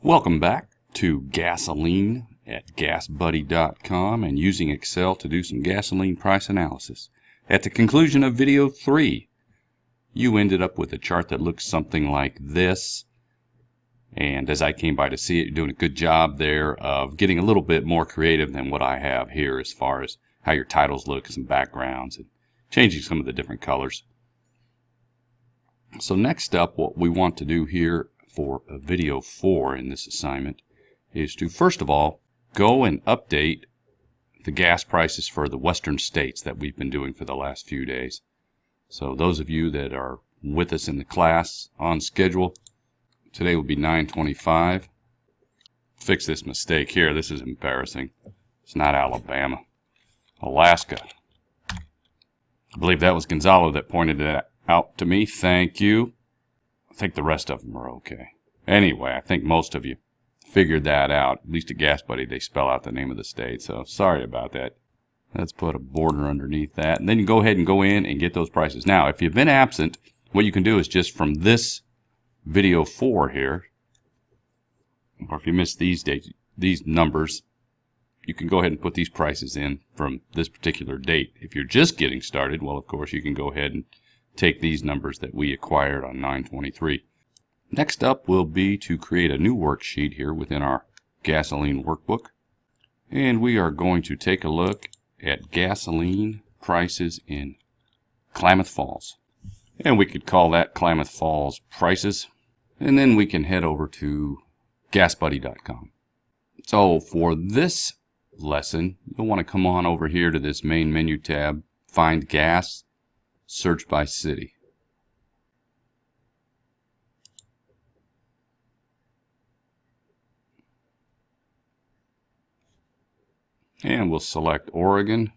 Welcome back to gasoline at gasbuddy.com and using Excel to do some gasoline price analysis. At the conclusion of video 3, you ended up with a chart that looks something like this. And as I came by to see it, you're doing a good job there of getting a little bit more creative than what I have here as far as how your titles look and some backgrounds and changing some of the different colors. So next up, what we want to do here for video 4 in this assignment is to first of all go and update the gas prices for the western states that we've been doing for the last few days. So those of you that are with us in the class on schedule, today will be 9/25. Fix this mistake here. This is embarrassing. It's not Alabama. Alaska. I believe that was Gonzalo that pointed that out to me. Thank you. I think the rest of them are okay. Anyway, I think most of you figured that out. At least at Gas Buddy, they spell out the name of the state. So sorry about that. Let's put a border underneath that. And then you go ahead and go in and get those prices. Now, if you've been absent, what you can do is just from this video 4 here, or if you missed these dates, these numbers, you can go ahead and put these prices in from this particular date. If you're just getting started, well, of course, you can go ahead and take these numbers that we acquired on 9/23. Next up will be to create a new worksheet here within our gasoline workbook. And we are going to take a look at gasoline prices in Klamath Falls. And we could call that Klamath Falls prices. And then we can head over to gasbuddy.com. So for this lesson, you'll want to come on over here to this main menu tab, find gas, search by city. And we'll select Oregon.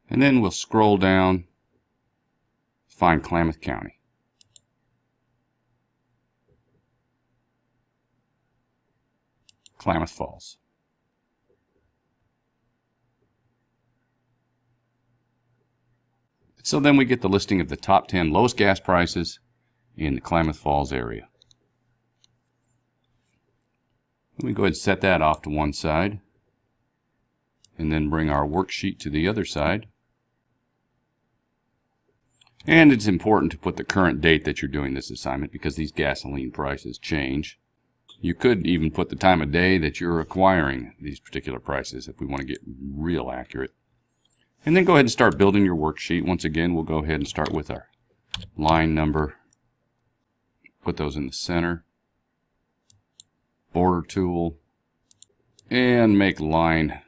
And then we'll scroll down, find Klamath County. Klamath Falls. So then we get the listing of the top 10 lowest gas prices in the Klamath Falls area. Let me go ahead and set that off to one side and then bring our worksheet to the other side. And it's important to put the current date that you're doing this assignment because these gasoline prices change. You could even put the time of day that you're acquiring these particular prices if we want to get real accurate. And then go ahead and start building your worksheet. Once again, we'll go ahead and start with our line number. Put those in the center. Border tool. And make line.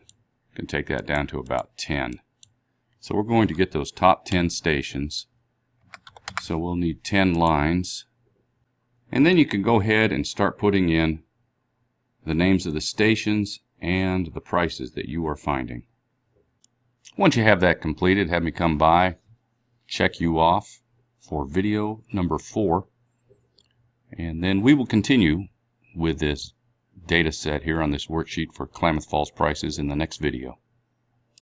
You can take that down to about 10. So we're going to get those top 10 stations. So we'll need 10 lines. And then you can go ahead and start putting in the names of the stations and the prices that you are finding. Once you have that completed, have me come by, check you off for video number 4. And then we will continue with this data set here on this worksheet for Klamath Falls prices in the next video.